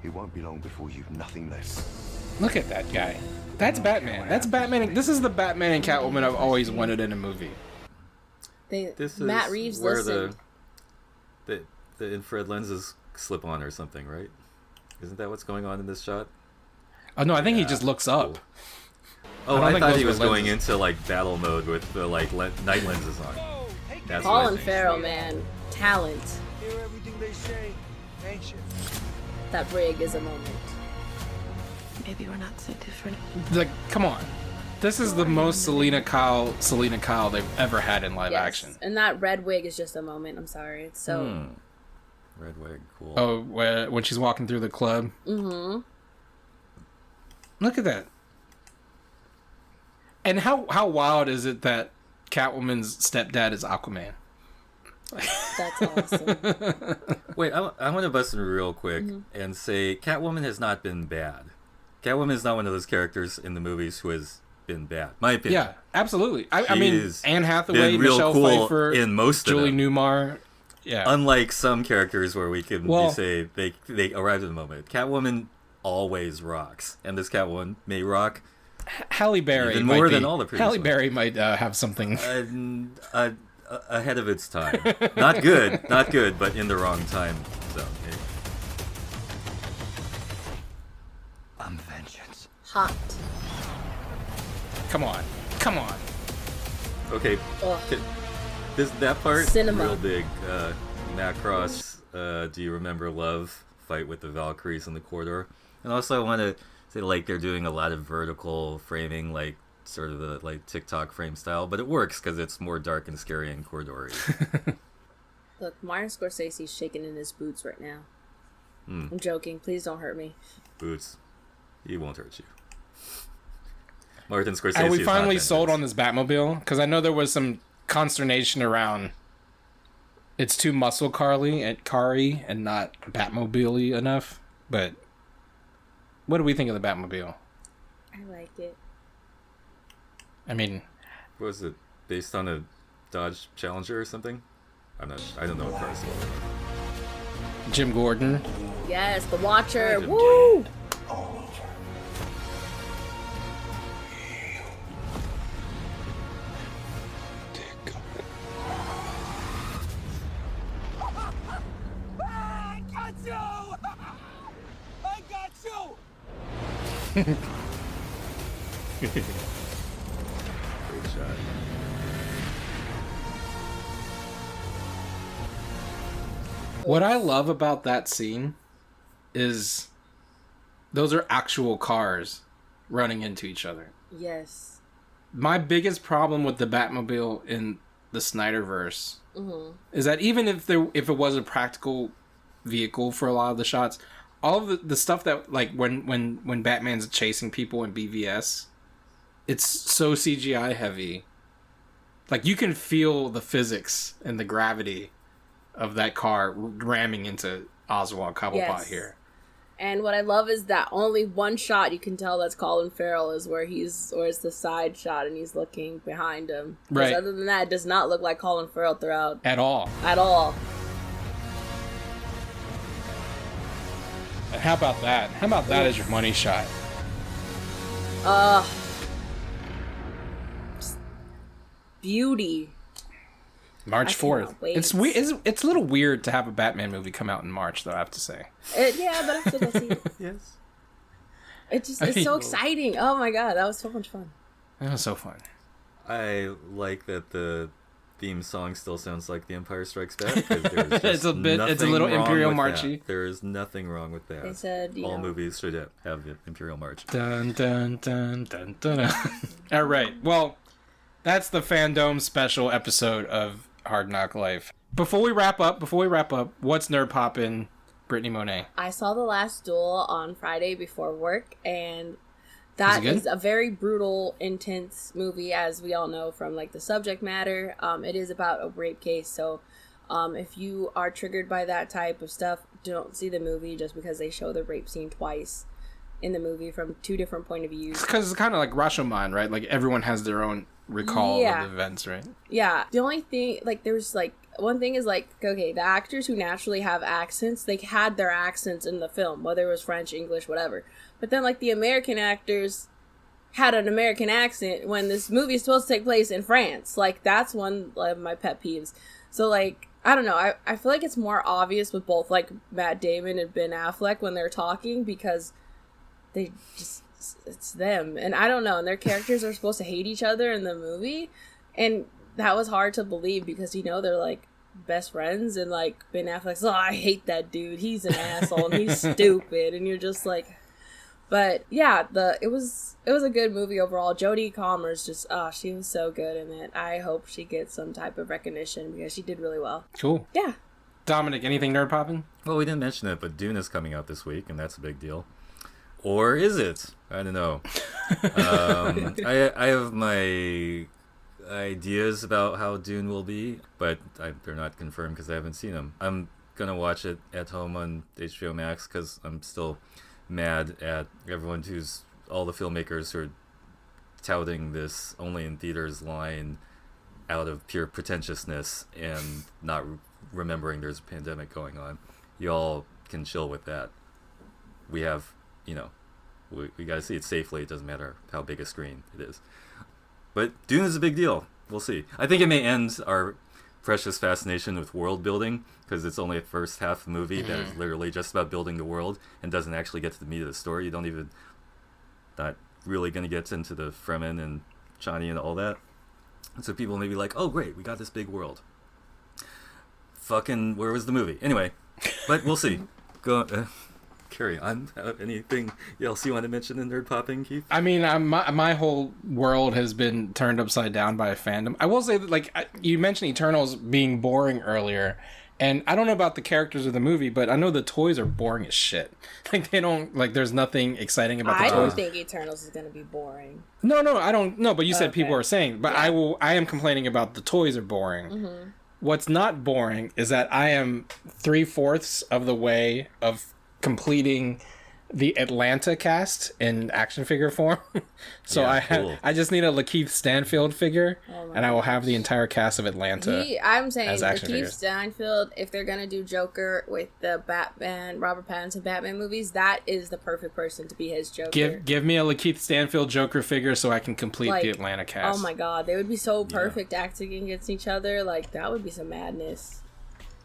It won't be long before you've nothing less. Look at that guy. That's Batman. That's Batman. This is the Batman and Catwoman I've always wanted in a movie. This Matt is Reeves where listened. the infrared lenses slip on or something, right? Isn't that what's going on in this shot? Oh no, I think he just looks up. Oh, I don't I think thought those he were was going lenses. into like battle mode with the like night lenses on. That's what I Colin think. Farrell, man, talent. Hear everything they say, ain't you? That rig is a moment. Maybe we're not so different. Like, come on. This is the most Selena Kyle they've ever had in live action. And that red wig is just a moment. I'm sorry. It's so. Red wig, cool. Oh, when she's walking through the club. Mm-hmm. Look at that. And how wild is it that Catwoman's stepdad is Aquaman? That's awesome. Wait, I want to bust in real quick and say Catwoman has not been bad. Catwoman is not one of those characters in the movies who has been bad. My opinion. Yeah, absolutely. I mean, She's Anne Hathaway, been real Michelle cool Pfeiffer, in most of Julie them. Newmar. Yeah. Unlike some characters where we can Well- say they arrived at the moment. Catwoman always rocks, and this Catwoman may rock Halle Berry even might more be- than all the previous Halle ones. Berry might have something. Ahead of its time. Not good, but in the wrong time zone. I'm vengeance. Hot. Come on. Okay, Ugh. that part Cinema. real big. Macross, Do You Remember Love? Fight with the Valkyries in the corridor, and also I want to say like they're doing a lot of vertical framing, like sort of the like TikTok frame style, but it works because it's more dark and scary and corridory. Look, Martin Scorsese's shaking in his boots right now. Hmm. I'm joking. Please don't hurt me. Boots, he won't hurt you. Martin Scorsese. Are we is not finally vengeance. sold on this Batmobile? Because I know there was some consternation around. It's too muscle carly and not Batmobile-y enough. But what do we think of the Batmobile? I like it. I mean, Was it based on a Dodge Challenger or something? I don't know what cars. Jim Gordon. Yes, the Watcher. Jim Woo! I got you! I got you! Great shot. What I love about that scene is those are actual cars running into each other. Yes. My biggest problem with the Batmobile in the Snyderverse is that even if it was a practical vehicle for a lot of the shots, all of the stuff that like when Batman's chasing people in BVS, it's so CGI heavy. Like you can feel the physics and the gravity of that car ramming into Oswald Cobblepot Yes. here. And what I love is that only one shot you can tell that's Colin Farrell is where it's the side shot and he's looking behind him. 'Cause Right. Other than that, it does not look like Colin Farrell throughout At all. at all. And how about that? How about that as your money shot? Beauty. March I 4th. cannot wait. It's a little weird to have a Batman movie come out in March, though, I have to say. Yeah, but I still go see it. Yes. It's I mean- so exciting. Oh my god, that was so much fun. That was so fun. I like that the theme song still sounds like The Empire Strikes Back. 'Cause there's just It's a nothing little wrong Imperial with Marchy. that. There is nothing wrong with that. They said, all movies should have the Imperial March. Dun, dun, dun, dun, dun, dun. All right. Well, that's the Fandome special episode of Hard NOC Life. Before we wrap up, what's nerd poppin', Brittany Monet? I saw The Last Duel on Friday before work, and Is that it good? is a very brutal, intense movie, as we all know from like the subject matter. It is about a rape case, so if you are triggered by that type of stuff, don't see the movie just because they show the rape scene twice in the movie from two different point of views. Because it's kind of like Rashomon, right? Like everyone has their own recall Yeah. of events, right? Yeah, the only thing, like, there's like one thing is like, okay, the actors who naturally have accents, they had their accents in the film, whether it was French, English, whatever. But then like the American actors had an American accent when this movie is supposed to take place in France. Like, that's one of my pet peeves. So like, I don't know, I feel like it's more obvious with both like Matt Damon and Ben Affleck when they're talking, because they just, it's them. And I don't know, and their characters are supposed to hate each other in the movie, and that was hard to believe because, you know, they're like best friends, and like Ben Affleck's, oh, I hate that dude, he's an asshole and he's stupid, and you're just like, but yeah, it was a good movie overall. Jodie Comer's just, she was so good in it. I hope she gets some type of recognition because she did really well. Cool. Yeah. Dominic, anything nerd popping? Well, we didn't mention it, but Dune is coming out this week, and that's a big deal. Or is it? I don't know. I have my ideas about how Dune will be, but they're not confirmed because I haven't seen them. I'm going to watch it at home on HBO Max because I'm still mad at everyone all the filmmakers who are touting this only in theaters line out of pure pretentiousness and not remembering there's a pandemic going on. Y'all can chill with that. We have, we gotta see it safely. It doesn't matter how big a screen it is. But Dune is a big deal. We'll see. I think it may end our precious fascination with world building, because it's only the first half of the movie that is literally just about building the world and doesn't actually get to the meat of the story. You don't even, not really going to get into the Fremen and Chani and all that. And so people may be like, oh great, we got this big world. Fucking, where was the movie? Anyway, but we'll see. Go carry on. Anything else you want to mention in nerd popping, Keith? I mean, my whole world has been turned upside down by a fandom. I will say that, like, you mentioned Eternals being boring earlier, and I don't know about the characters of the movie, but I know the toys are boring as shit. Like, they don't, like, there's nothing exciting about the toys. I don't think Eternals is going to be boring. No, I don't know, but you said people are saying, but yeah. I am complaining about the toys are boring. Mm-hmm. What's not boring is that I am 3/4 of the way of completing the Atlanta cast in action figure form. So Yeah, I cool. I just need a Lakeith Stanfield figure, Oh and I will have the entire cast of Atlanta. I'm saying as action Lakeith figures. Stanfield, if they're going to do Joker with the Batman, Robert Pattinson Batman movies, that is the perfect person to be his Joker. Give me a Lakeith Stanfield Joker figure so I can complete the Atlanta cast. Oh my god, they would be so perfect acting against each other. Like, that would be some madness.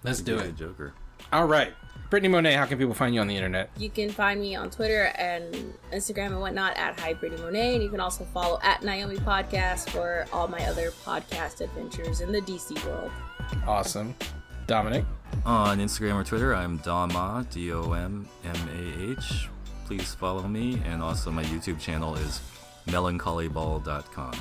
Let's do it. Joker. All right. Brittany Monet, how can people find you on the internet? You can find me on Twitter and Instagram and whatnot at Hi Brittany Monet, and you can also follow at Naomi Podcast for all my other podcast adventures in the DC world. Awesome. Dominic? On Instagram or Twitter, I'm Domah, DOMMAH. Please follow me, and also my YouTube channel is melancholyball.com.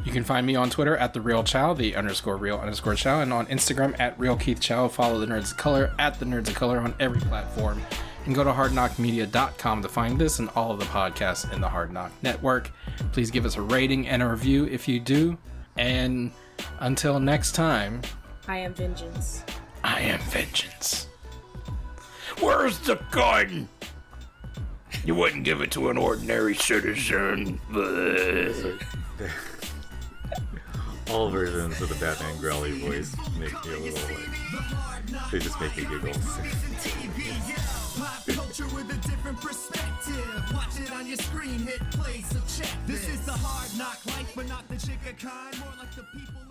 You can find me on Twitter at @TheRealChow, _real_Chow, and on Instagram at RealKeithChow. Follow the Nerds of Color at the Nerds of Color on every platform. And go to hardknockmedia.com to find this and all of the podcasts in the Hard Knock Network. Please give us a rating and a review if you do. And until next time, I am Vengeance. I am Vengeance. Where's the gun? You wouldn't give it to an ordinary citizen. All versions of the Batman growly voice make me a little like, they just make me giggle. Pop culture with a different perspective. Watch it on your screen, hit play, so check this. This is the Hard Knock Life, but not the chicken kind. More like the people.